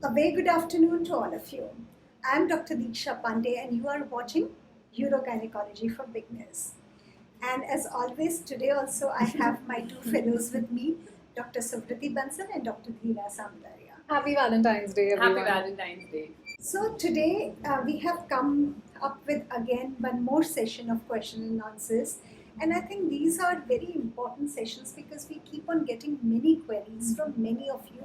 A very good afternoon to all of you. I'm Dr. Deeksha Pandey and you are watching Urogynecology for Beginners. And as always, today also I have my two fellows with me, Dr. Suvriti Bansal and Dr. Dheera Samdaria. Happy Valentine's Day, everyone. Happy Valentine's Day. So today we have come up with again one more session of question and answers. And I think these are very important sessions because we keep on getting many queries from many of you.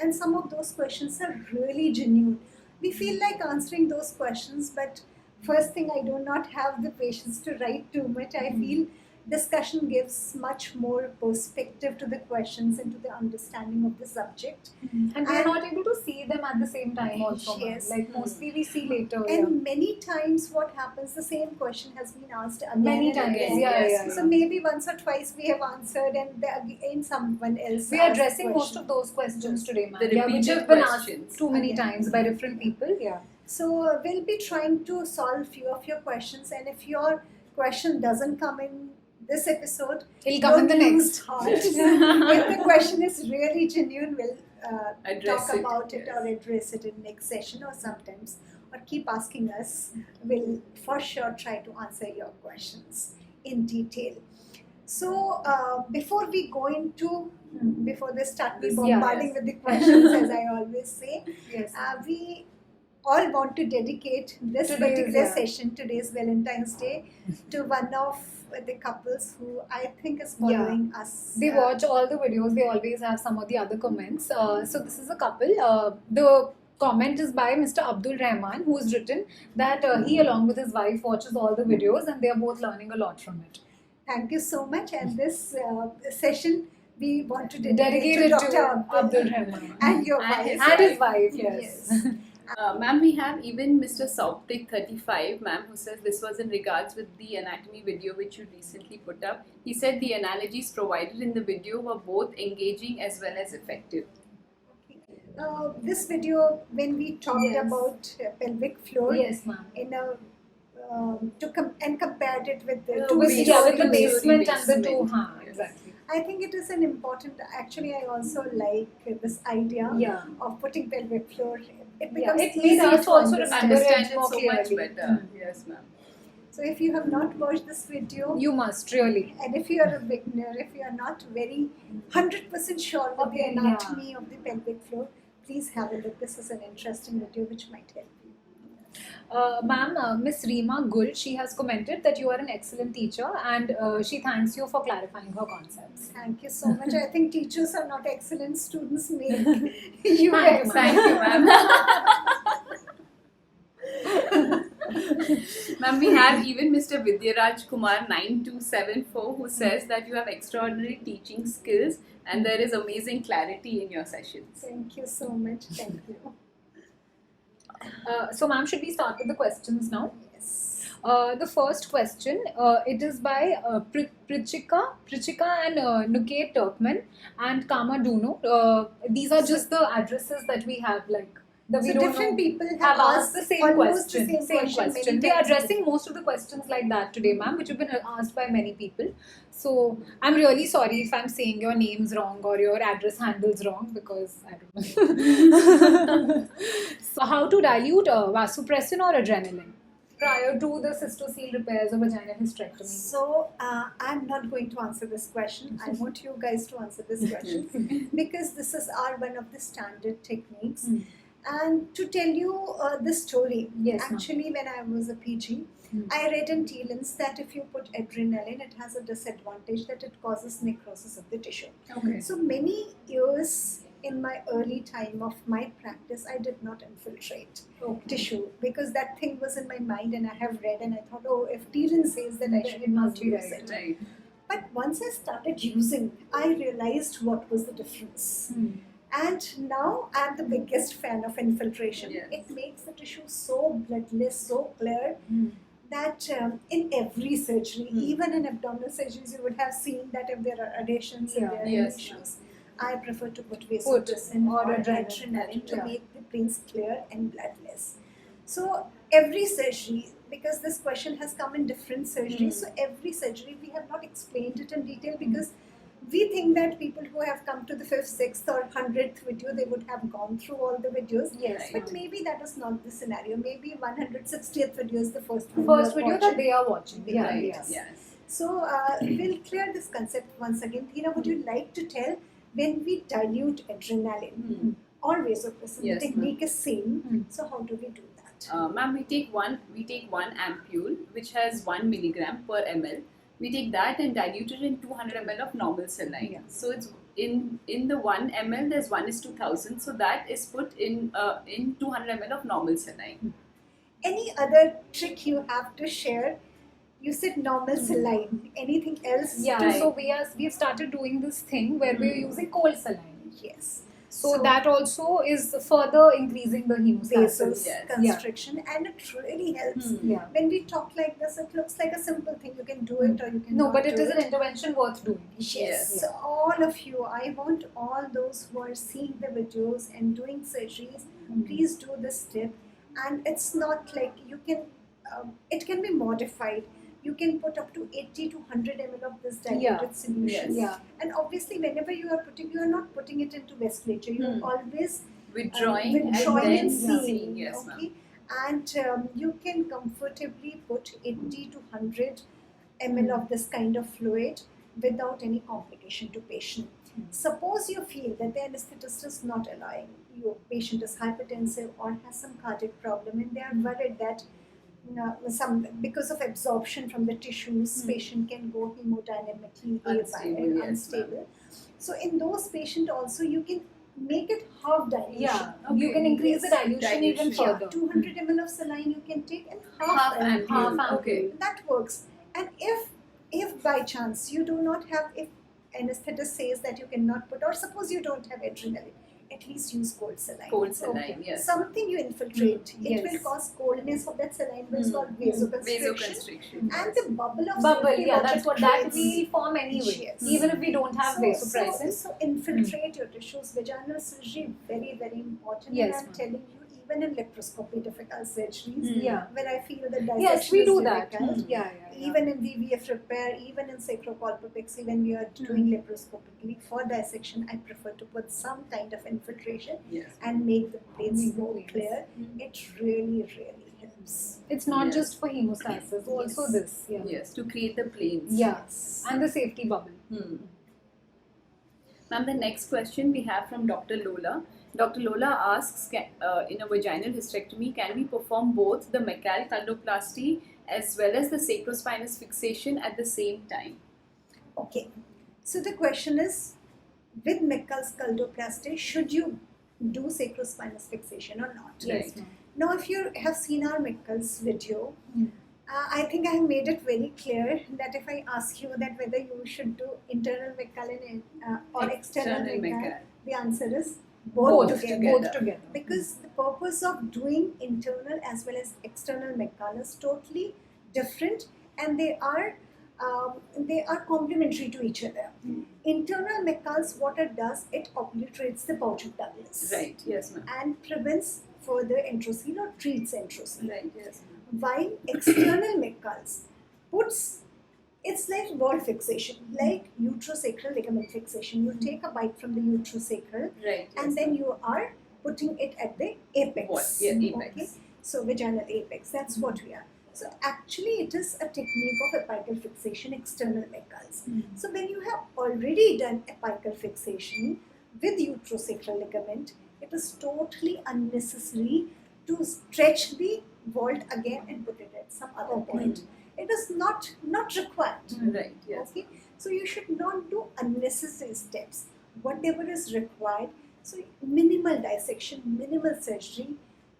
And some of those questions are really genuine. We feel like answering those questions, but first thing, I do not have the patience to write too much. I feel discussion gives much more perspective to the questions and to the understanding of the subject. And we are not able to see them at the same time also. Yes. Like mostly we see later. And many times what happens, the same question has been asked again Many and times, again. yeah. So maybe once or twice we have answered and again someone else We are asked the addressing most question. of those questions today, ma'am. The Yeah, which repeated have been questions. asked too many Again. times by different people. Yeah. So we'll be trying to solve few of your questions, and if your question doesn't come in this episode, It'll come in the don't lose next. heart. If the question is really genuine, we'll Address talk it, about it yes. or address it in next session or sometimes, or keep asking us. We'll for sure try to answer your questions in detail. So before we go into, before they start me This- bombarding yes. with the questions, as I always say, Yes. we all want to dedicate this Today's, particular yeah. session, today's Valentine's Day, to one of the couples who I think is following us. They watch all the videos. They always have some of the other comments. So this is a couple. The comment is by Mr. Abdul Rahman, who has written that he along with his wife watches all the videos and they are both learning a lot from it. Thank you so much. And this session we want to dedicate Dedicated to to Dr. Abdul Rahman. and your And wife. his And his wife, yes. Ma'am, we have even Mr. Sauptik35, ma'am, who says this was in regards with the anatomy video which you recently put up. He said the analogies provided in the video were both engaging as well as effective. This video, when we talked Yes. about pelvic floor, Yes, ma'am. in a and compared it with the With two-story the basement. basement and the Basement. two, Yes. exactly. I think it is an important. Actually, I also like this idea Yeah. of putting pelvic floor. It Yeah, becomes it easy made us to also understand. remember Understand it it more so much clearly. better. Yes, ma'am. So if you have not watched this video, You must really. and if you are a beginner, if you are not very 100% sure of the Okay, anatomy of the pelvic floor, please have a look. This is an interesting video which might help you. Ma'am, Miss Reema Gul, she has commented that you are an excellent teacher and she thanks you for clarifying her concepts. Thank you so much. I think teachers are not excellent students. Make you Thank you, Thank you, ma'am. Ma'am, we have even Mr. Vidyaraj Kumar 9274 who says that you have extraordinary teaching skills and there is amazing clarity in your sessions. Thank you so much. Thank you. So, ma'am, should we start with the questions now? Yes. The first question, it is by Prichika and Nuket Turkman and Kama Duno. These are just the addresses that we have, like the So we don't different know. people Have asked the same almost question. the same question. many We are times. addressing most of the questions like that today, ma'am, which have been asked by many people. So I'm really sorry if I'm saying your names wrong or your address handles wrong because I don't know. So how to dilute vasopressin or adrenaline prior to the cystocele repairs or vaginal hysterectomy? So I'm not going to answer this question. I want you guys to answer this question because this is one of the standard techniques. And to tell you the story, Yes, ma'am. actually when I was a PG, I read in Thielens that if you put adrenaline, it has a disadvantage that it causes necrosis of the tissue. Okay. So many years in my early time of my practice, I did not infiltrate tissue because that thing was in my mind and I have read and I thought, oh, if Thielen says that I Then should it must not be use right. it. Right. But once I started using, I realized what was the difference. And now I'm the biggest fan of infiltration. Yes. It makes the tissue so bloodless, so clear that in every surgery, even in abdominal surgeries, you would have seen that if there are adhesions and Yeah. there are Yes. issues, I prefer to put vasopressin or or adrenaline. adrenaline to Yeah. make the veins clear and bloodless. So every surgery, because this question has come in different surgeries, so every surgery we have not explained it in detail because we think that people who have come to the 5th, 6th or 100th video, they would have gone through all the videos. Yes. But maybe that is not the scenario. Maybe 160th video is the first one. First you are video that watching. they are watching. Yeah. Right. Yes. Yes. So we'll clear this concept once again. Tina, would you like to tell when we dilute adrenaline or vasopressin? Yes, The technique is same. So how do we do that? Ma'am, we take one ampule which has 1 milligram per ml. We take that and dilute it in 200 ml of normal saline. Yeah. So it's in the 1 ml there's 1:1000. So that is put in 200 ml of normal saline. Any other trick you have to share? You said normal saline. Anything else? Yeah. Right. So we've started doing this thing where we're using cold saline. Yes. So that also is further increasing the hemostasis. Yes. Constriction, and it really helps. Yeah. When we talk like this, it looks like a simple thing. You can do it or you can No, not but it do is an intervention worth doing. Yes. Yes. So all of you, I want all those who are seeing the videos and doing surgeries, please do this tip. And it's not like you can, it can be modified. You can put up to 80 to 100 ml of this diluted solution. Yes. Yeah. And obviously, whenever you are not putting it into vasculature. You're always Withdrawing withdrawing and and then seeing. seeing. Yes, ma'am. Okay. And you can comfortably put 80 to 100 ml of this kind of fluid without any complication to patient. Suppose you feel that the anesthetist is not allowing, your patient is hypertensive or has some cardiac problem, and they are worried that because of absorption from the tissues, patient can go hemodynamically Unstable, unstable. So in those patients also you can make it half dilution. Yeah. Okay. You can increase the Yes. dilution even Dilution. further. 200 ml of saline you can take and Half ampule. ampule. Okay. That works. And if by chance you do not have, if anesthetist says that you cannot put, or suppose you don't have adrenaline, at least use cold saline. Cold saline. Yes. Something you infiltrate. It Yes. will cause coldness of that saline, which is called vasoconstriction. Vasoconstriction. And the bubble of Bubble, safety yeah, what that's it what that creates. will form anyway. Yes. Even if we don't have vasopressin. So infiltrate your tissues. Vaginal surgery, very, very important. Yes, And I'm ma'am. telling you, even in laparoscopy difficult surgeries, Yeah. where I feel the dissection Yes, we is do that. difficult, Yeah. even in VVF repair, even in sacrocolpopexy, when we are doing laparoscopically for dissection, I prefer to put some kind of infiltration Yes. and make the planes Make the more planes. clear. It really, really helps. It's not Yes. just for hemostasis, also Yes. this. Yeah. Yes. To create the planes. Yes. And the safety bubble. Ma'am, the next question we have from Dr. Lola. Dr. Lola asks, in a vaginal hysterectomy, can we perform both the mechalicondoplasty as well as the sacrospinous fixation at the same time? Okay, so the question is, with mechalicondoplasty, should you do sacrospinous fixation or not? Yes. Right. Now, if you have seen our Mechal's video, I think I have made it very clear that if I ask you that whether you should do internal Mechal or external Mechal, the answer is both together. Because the purpose of doing internal as well as external Mechal is totally different, and they are complementary to each other. Internal Mechals, what it does, it obliterates the pouch of Douglas. Right. Yes, ma'am. And prevents further entrocele or treats entrocele. Right. Yes. While external Mechals puts, it's like wall fixation, like uterosacral ligament fixation. You take a bite from the uterosacral Right. and then you are putting it at the apex. What? Yeah, apex. Okay? So vaginal apex, that's what we are. So actually it is a technique of apical fixation, external Mechals. So when you have already done apical fixation with uterosacral ligament, it is totally unnecessary to stretch the vault again and put it at some other point. It is not required. Right. Yes. Okay, so you should not do unnecessary steps. Whatever is required, so minimal dissection, minimal surgery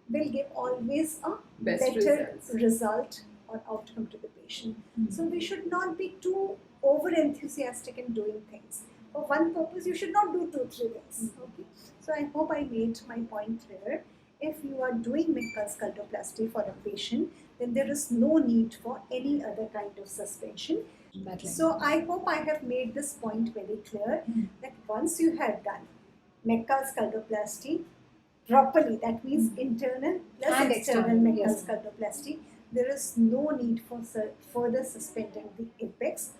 will give always a Best better results. result or outcome to the patient. So we should not be too over enthusiastic in doing things. For one purpose, you should not do 2-3 things. Okay, so I hope I made my point clear. If you are doing mechalicondoplasty for a patient, then there is no need for any other kind of suspension. So I hope I have made this point very clear that once you have done mechalicondoplasty properly, that means internal plus And external external, yes. mechalicondoplasty, there is no need for further suspending the apex.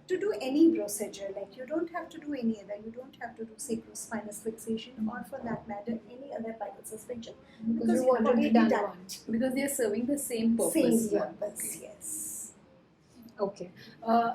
to do any procedure. Like you don't have to do any other. You don't have to do sacrospinous fixation or for that matter any other pilot suspension Because you've already done one. Because they are serving the same purpose. Same ma'am. purpose, Okay. yes. Okay.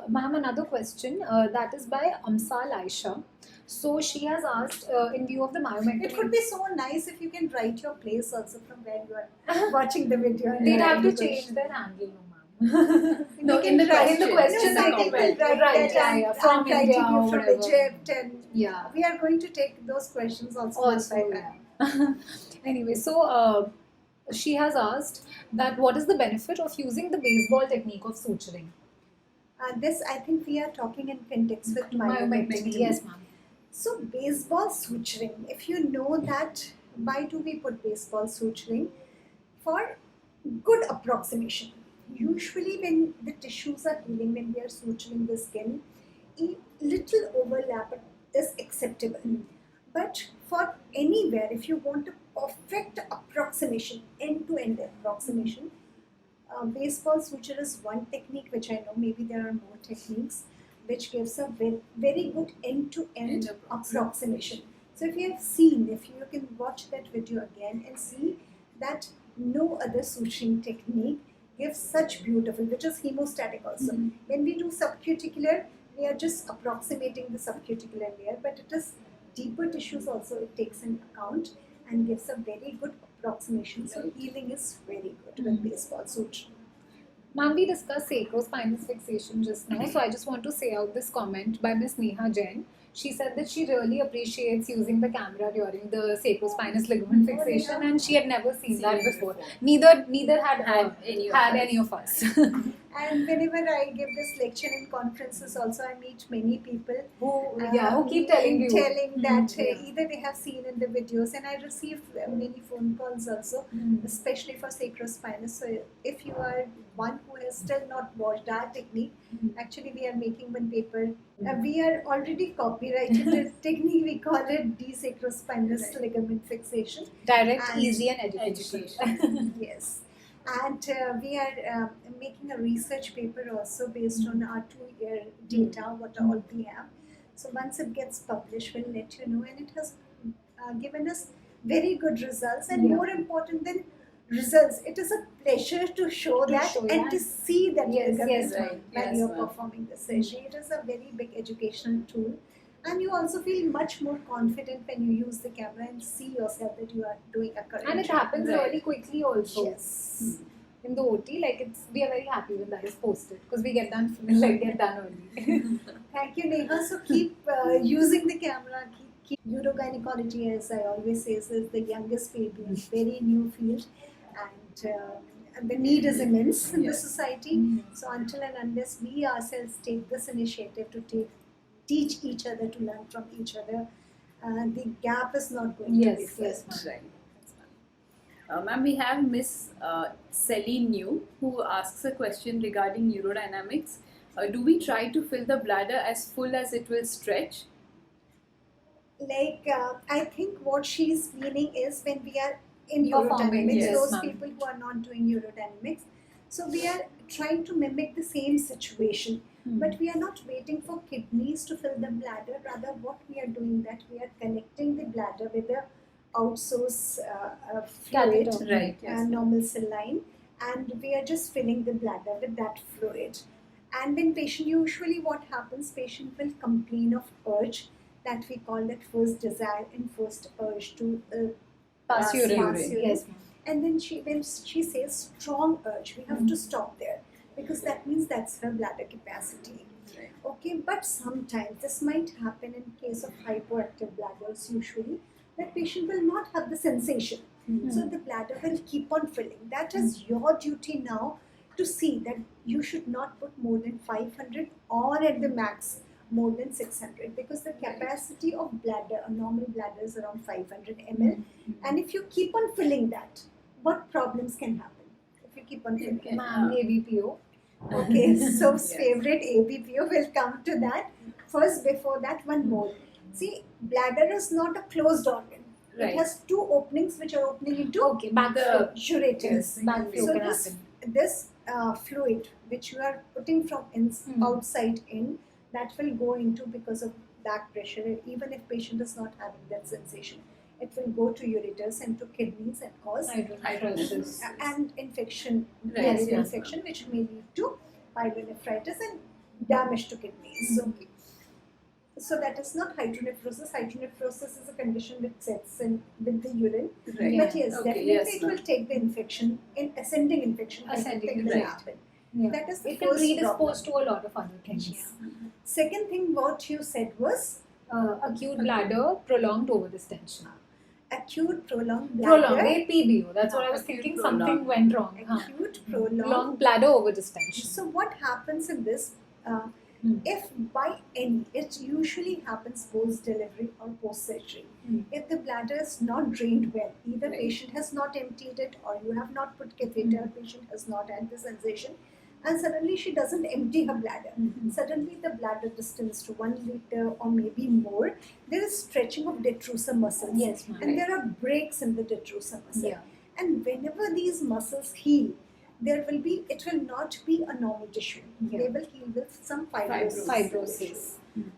Ma'am, another question that is by Amsal Aisha. So she has asked, in view of the myomectomy. It would be so nice if you can write your place also from where you are watching the video. and They'd have to write the change question. their handle, no, ma'am. No, You in the can write- question. In the question, No, I I think think we'll we'll write right, that yeah, I'm from writing India you or from whatever. Egypt, and Yeah. we are going to take those questions also. Also, one by one. yeah. Anyway, so she has asked that what is the benefit of using the baseball technique of suturing? This, I think we are talking in context with Myomectomy. myomectomy. Yes, ma'am. So baseball suturing, if you know that, why do we put baseball suturing? For good approximation. Usually when the tissues are healing, when we are suturing the skin, a little overlap is acceptable. But for anywhere, if you want a perfect approximation, end-to-end approximation, baseball suture is one technique which I know. Maybe there are more techniques which gives a very, very good end-to-end End approximation. So if you have seen, if you can watch that video again and see that no other suturing technique gives such beautiful, which is hemostatic also. When we do subcuticular, we are just approximating the subcuticular layer, but it is deeper tissues also it takes in account and gives a very good approximation. So healing is very good with baseball suture. Ma'am, we discussed sacrospinous fixation just now, so I just want to say out this comment by Miss Neha Jain. She said that she really appreciates using the camera during the sacrospinous ligament fixation, and she had never seen that before. Neither had any of us. And whenever I give this lecture in conferences, also I meet many people who keep telling you. that Yeah. either they have seen in the videos, and I receive many phone calls also, especially for sacrospinous. So if you are one who has still not watched our technique, actually we are making one paper. We are already copyrighted the technique. We call it desacrospinous ligament fixation. Direct, And easy, and education. Yes. And we are making a research paper also based on our 2-year data, what all we have. So once it gets published, we'll let you know. And it has given us very good results. And more important than results, it is a pleasure to show that and to see that Yes, right. when Yes, you're ma'am. performing the session. It is a very big educational tool. And you also feel much more confident when you use the camera and see yourself that you are doing a correct And it job. happens really quickly also. Yes. In the OT, we are very happy when that is posted because we get done early. Thank you, Neha. So keep using the camera. Keep Urogynecology, as I always say, is the youngest field, very new field, and the need is immense in the society. So until and unless we ourselves take this initiative to teach each other, to learn from each other, the gap is not going to be filled. Yes, Right. Ma'am, we have Miss Celine New who asks a question regarding neurodynamics. Do we try to fill the bladder as full as it will stretch? I think what she's meaning is when we are in Performing, urodynamics, yes, those ma'am. people who are not doing urodynamics. So we are trying to mimic the same situation, but we are not waiting for kidneys to fill the bladder. Rather, what we are doing that we are connecting the bladder with the outsource fluid, Catheter. Right. Yes. normal saline, and we are just filling the bladder with that fluid. And when patient, usually what happens, patient will complain of urge, that we call that first desire and first urge to Pass urine. Yes, ma'am. and then when she says strong urge, we have to stop there because that means that's her bladder capacity. Right. Okay, but sometimes this might happen in case of hypoactive bladders usually, that patient will not have the sensation. So the bladder will keep on filling. That is your duty now to see that you should not put more than 500 or at the max more than 600 because the capacity of bladder, a normal bladder is around 500 ml. And if you keep on filling that, what problems can happen if you keep on filling? Ma'am, ABPO. Okay, so Yes. favorite ABPO, will come to that. First, before that, one more. See, bladder is not a closed organ. Right. It has two openings which are opening into Okay, back the ureters. Yes. back flow So can happen. this fluid which you are putting from outside in that will go into, because of back pressure, even if patient is not having that sensation, it will go to ureters and to kidneys and cause Hydronephrosis. and infection, Right, urinary yes. infection, which may lead to pyelonephritis and damage to kidneys. Okay. So that is not hydronephrosis. Hydronephrosis is a condition which sets in with the urine. Right. But yes, Okay, definitely yes, it ma'am. will take the infection, in ascending infection, Ascending, thing will right. happen. Yeah. That is the It can first predispose problem. to a lot of other things. Yeah. Second thing what you said was Acute bladder, prolonged overdistension. acute prolonged bladder. Prolonged, APBO. That's what I was Acute thinking. prolonged. Something went wrong. Acute prolonged. Prolonged bladder overdistension. So what happens in this? If by any, it usually happens post-delivery or post-surgery. If the bladder is not drained well, either Right. patient has not emptied it or you have not put catheter, patient has not had the sensation, and suddenly she doesn't empty her bladder. Suddenly the bladder distance to 1 liter or maybe more, there is stretching of detrusor muscles. Yes, ma'am. And there are breaks in the detrusor muscle. Yeah. And whenever these muscles heal, it will not be a normal tissue. Yeah. They will heal with some fibrosis.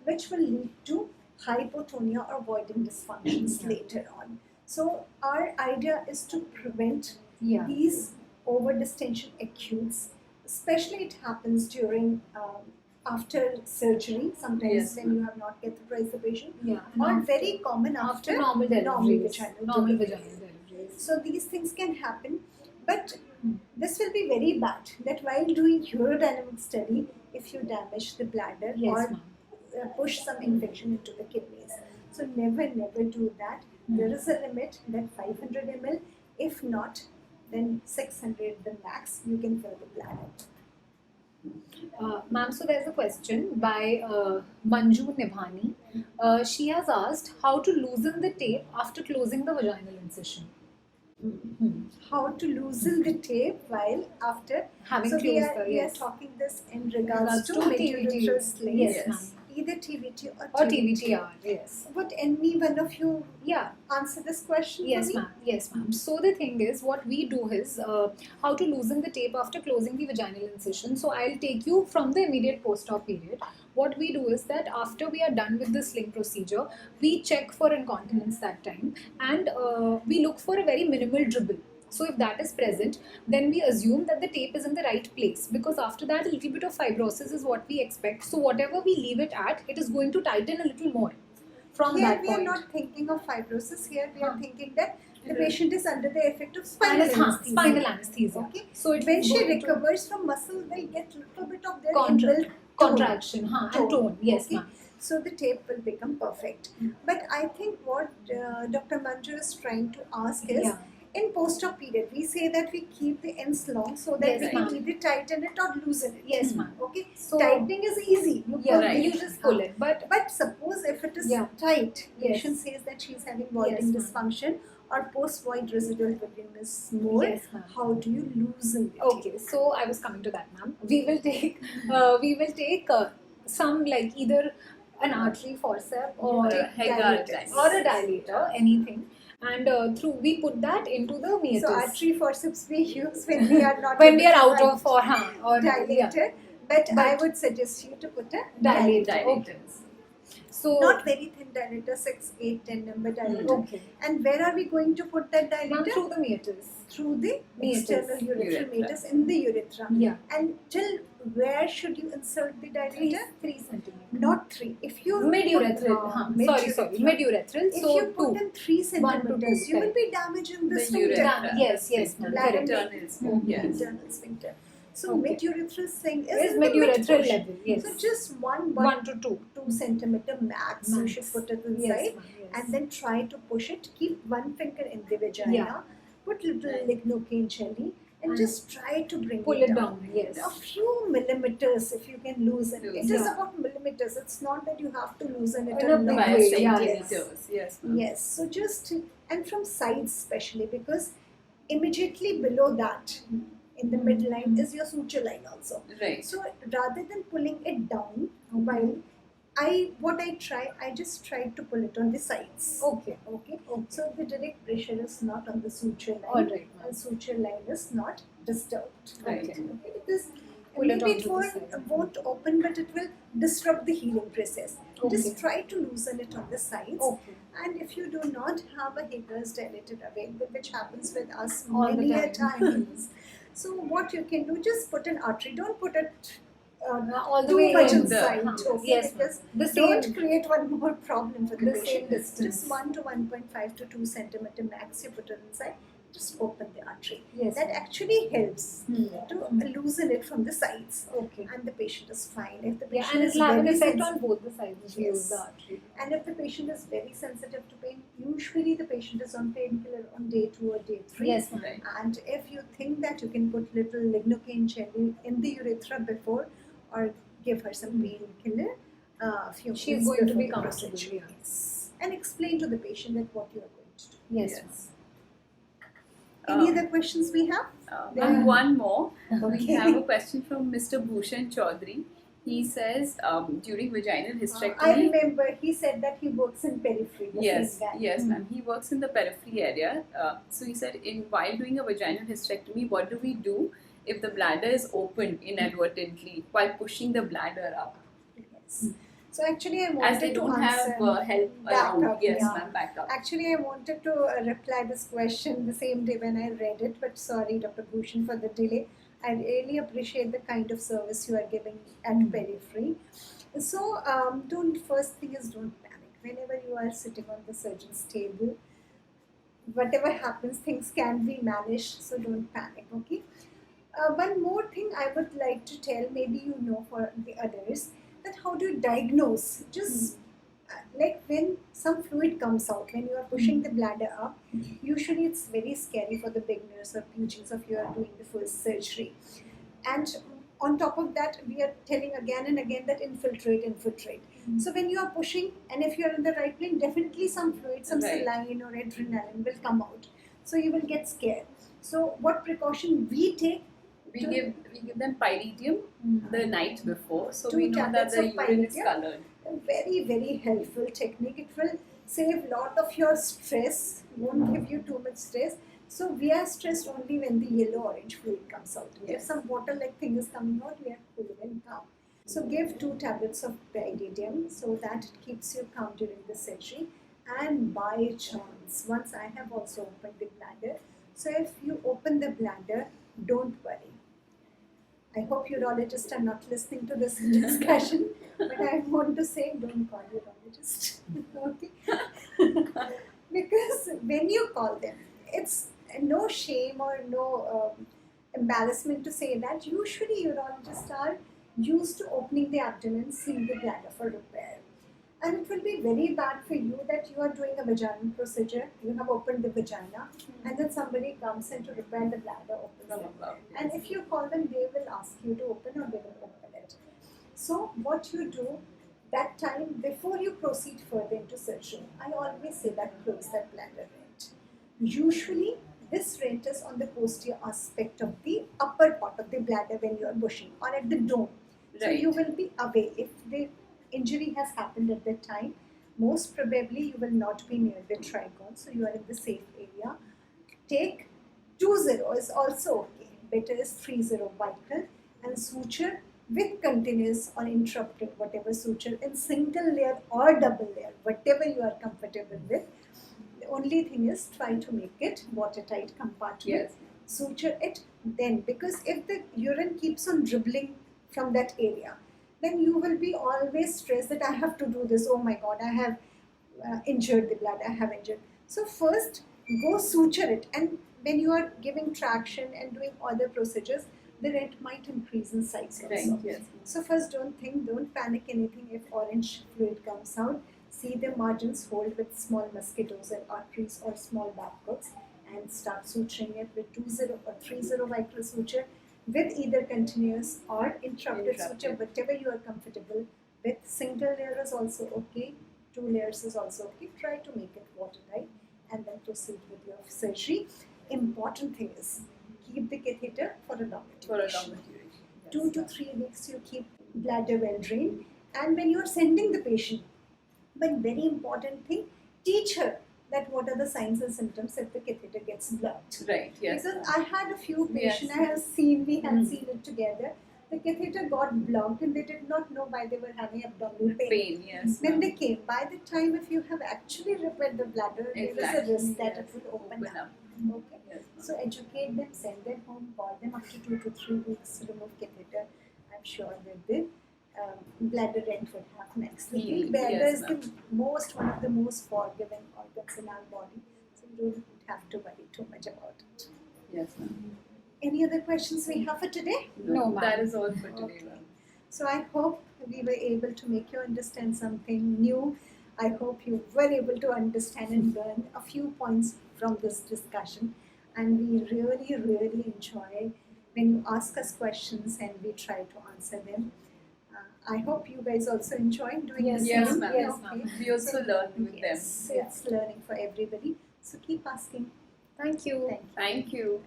Which will lead to hypotonia or voiding dysfunctions later on. So our idea is to prevent Yeah. these overdistension acutes, especially it happens during after surgery, sometimes Yes, when you have not catheterized the patient, Yeah. or very common after normal deliveries. vaginal Normal delivery. vaginal deliveries. So these things can happen, but this will be very bad that while doing urodynamic study, if you damage the bladder Yes, or ma'am. push some infection into the kidneys. So never do that. There is a limit that 500 ml. If not, then 600 the max you can fill the bladder. Ma'am, so there's a question by Manju Nibhani. She has asked how to loosen the tape after closing the vaginal incision. How to loosen the tape while after Having so we closed are, the, we are yes. talking this in regards to TVT. medullary slings. Yes, ma'am. Either TVT or Or TVTR, yes. Would any one of you Yeah. answer this question Yes, for me? ma'am. Yes, ma'am. So the thing is, what we do is how to loosen the tape after closing the vaginal incision. So I'll take you from the immediate post-op period. What we do is that after we are done with the sling procedure, we check for incontinence that time, and we look for a very minimal dribble. So if that is present, then we assume that the tape is in the right place, because after that a little bit of fibrosis is what we expect. So whatever we leave it at, it is going to tighten a little more from Here that we point. are not thinking of fibrosis. Here we are Huh. thinking that the patient is under the effect of spinal anesthesia. Spinal anesthesia. Okay. So it When is she going to recovers from muscle, they'll get little bit of their Contra- inbuilt contraction, and tone. Yes, Okay. ma'am. So the tape will become perfect. But I think what Dr. Manju is trying to ask is, Yeah. in post-op period, we say that we keep the ends long so that Yes, we can ma'am. either tighten it or loosen it. Yes, ma'am. Okay. So Tightening is easy. You yeah, pull right. you just pull it, but suppose if it is Yeah. tight, Yes. patient says that she's having voiding Yes, ma'am. dysfunction or post-void residual volume is more. Yes, ma'am. How do you loosen it? Okay, so I was coming to that, ma'am. We will take some, like either an artery forceps or Or a Hagar dilator. or a dilator, anything, and we put that into the meatus. So artery forceps we use when we are not when we are able out to of or dilator, but I But- would suggest you to put a dilator. Dilator. Okay. So Not very thin dilator, 6, 8, 10 number dilator. okay, And where are we going to put that ma'am, dilator? through the meatus. Through the Meatus. external urethral Urethra. meatus in the urethra. Yeah, And till where should you insert the dilator? 3 centimeters. Not 3. If you Mid-urethral. mid-urethral. Sorry, mid-urethral. If So you put 2. in 3 1 to 2, centimeters, you will correct. be damaging the The sphincter. urethra. Yes, yes, ma'am. Bladder Correct. Internal Yes. yes. Internal sphincter. So Okay. mid-urethral thing is Is in the mid-urethral mid-portion. level, yes. So just 1 1 to 2. 2 centimeter max, you Max. should put it Yes, inside, ma'am, yes. and then try to push it. Keep one finger in the vagina, Yeah. put little lignocaine jelly, and And just try to bring pull it down, yes. A few millimeters if you can loosen it. It is Yeah. about millimeters. It's not that you have to loosen it In a lot. big By way, yeah, centimeters. Yes. ma'am. Yes, so just, and from sides especially, because immediately below that, in the midline, is your suture line also. Right. So rather than pulling it down, while I just try to pull it on the sides. Okay. Okay. So the direct pressure is not on the suture line. All right, ma'am. And suture line is not disturbed. Right. Okay. Because Pull it maybe onto it the won't, side. won't open, but it will disrupt the healing process. Okay. Just try to loosen it on the sides. Okay. And if you do not have a Hager's dilator available, which happens with us All the many a time. times, so what you can do, just put an artery. Don't put it All the too way much in inside, the- okay? yes, ma'am. Because The don't same- create one more problem for the The patient. same distance. Just 1 to 1.5 to 2 centimeter max. You put it inside. Just open the artery. Yes. That actually helps to Hmm. loosen it from the sides, Okay. and the patient is fine. If the Yeah, patient and is it'll have an very effect sensitive, on both the sides if you Yes. use the artery. and if the patient is very sensitive to pain, usually the patient is on painkiller on day 2 or day 3. Yes, ma'am. Right. And if you think that you can put little lignocaine jelly in the urethra before, or give her some painkiller, few She's minutes going to before be the comfortable, procedure. yeah. Yes. And explain to the patient that what you are going to do. Yes. Yes. Any Um, other questions we have? Ma'am, one more. We Okay. have a question from Mr. Bhushan Chaudhary. He says during vaginal I hysterectomy. remember he said that he works in periphery. The Yes, same guy. yes, ma'am. He works in the periphery area. So he said, while doing a vaginal hysterectomy, what do we do if the bladder is opened inadvertently while pushing the bladder up? Yes. So actually, I As wanted they to don't answer. have help back around. up, Yes, yeah. ma'am, back up. Actually, I wanted to reply this question the same day when I read it, but sorry, Dr. Bhushan, for the delay. I really appreciate the kind of service you are giving at periphery. So, first thing is don't panic. Whenever you are sitting on the surgeon's table, whatever happens, things can be managed, so don't panic, okay? One more thing I would like to tell, maybe you know for the others, that how do you diagnose? Just like when some fluid comes out, when you are pushing the bladder up, usually it's very scary for the beginners or PGs if you are doing the first surgery. And on top of that, we are telling again and again that infiltrate. So when you are pushing, and if you are in the right plane, definitely some fluid, some Right. saline or adrenaline will come out. So you will get scared. So what precaution we take? We give them pyridium the night before, so 2 we know that tablets the of urine is pyridium. colored. A very, very helpful technique. It will save lot of your stress, won't give you too much stress. So we are stressed only when the yellow-orange fluid comes out. If Yes. some water-like thing is coming out, we are cool and calm. So give 2 tablets of pyridium so that it keeps you calm during the surgery. And by chance, once I have also opened the bladder, so if you open the bladder, don't worry. I hope urologists are not listening to this discussion, but I want to say don't call urologist. Okay? Because when you call them, it's no shame or no embarrassment to say that usually urologists are used to opening the abdomen, seeing the bladder for repair. And it will be very bad for you that you are doing a vaginal procedure, you have opened the vagina, and then somebody comes in to repair the bladder, opens From it. above. And if you call them, they will ask you to open or they will open it. So what you do that time before you proceed further into surgery, I always say that close that bladder rent. Usually this rent is on the posterior aspect of the upper part of the bladder when you are pushing or at the dome. So Right. you will be away. If the injury has happened at that time, most probably you will not be near the trigone, so you are in the safe area. Take 2-0 is also okay. Better is 3-0 vital and suture with continuous or interrupted whatever suture in single layer or double layer, whatever you are comfortable with. The only thing is try to make it watertight compartment. Yes. Suture it then, because if the urine keeps on dribbling from that area, then you will be always stressed that I have to do this. Oh my God, I have injured the bladder. I have injured. So first, go suture it, and when you are giving traction and doing other procedures, the rent might increase in size also. Right. Yes. So first, don't panic anything if orange fluid comes out. See the margins hold with small mosquitoes and arteries or small babcocks, and start suturing it with 2-0 or 3-0 vital suture with either continuous or interrupted suture, whatever you are comfortable with. Single layer is also okay, 2 layers is also okay. Try to make it watertight and then proceed with your surgery. Important thing is keep the catheter for a long For a duration. longer duration. Yes. 2 to 3 weeks you keep bladder well drained, and when you are sending the patient, but very important thing, teach her that what are the signs and symptoms if the catheter gets blocked. Right. Yes. Because I had a few patients, Yes. I have seen, we have seen it together. the catheter got blocked and they did not know why they were having abdominal pain. Pain, yes. Then ma'am. they came. By the time, if you have actually repaired the bladder, there is a risk that it will open up. Okay. Yes, So educate them, send them home, call them after 2 to 3 weeks, remove catheter. I'm sure that the bladder end would have next. The Heal, bladder yes, is the one of the most forgiving organs in our body, so you don't have to worry too much about it. Yes, ma'am. Any other questions we have for today? No, ma'am. That is all for today, Okay. ma'am. So I hope we were able to make you understand something new. I hope you were able to understand and learn a few points from this discussion. And we really, really enjoy when you ask us questions and we try to answer them. I hope you guys also enjoy doing Yes, the Yes, same. ma'am. Yes, Okay. ma'am. We also learn with Yes, them. it's learning for everybody. So keep asking. Thank you. Thank you. Thank you.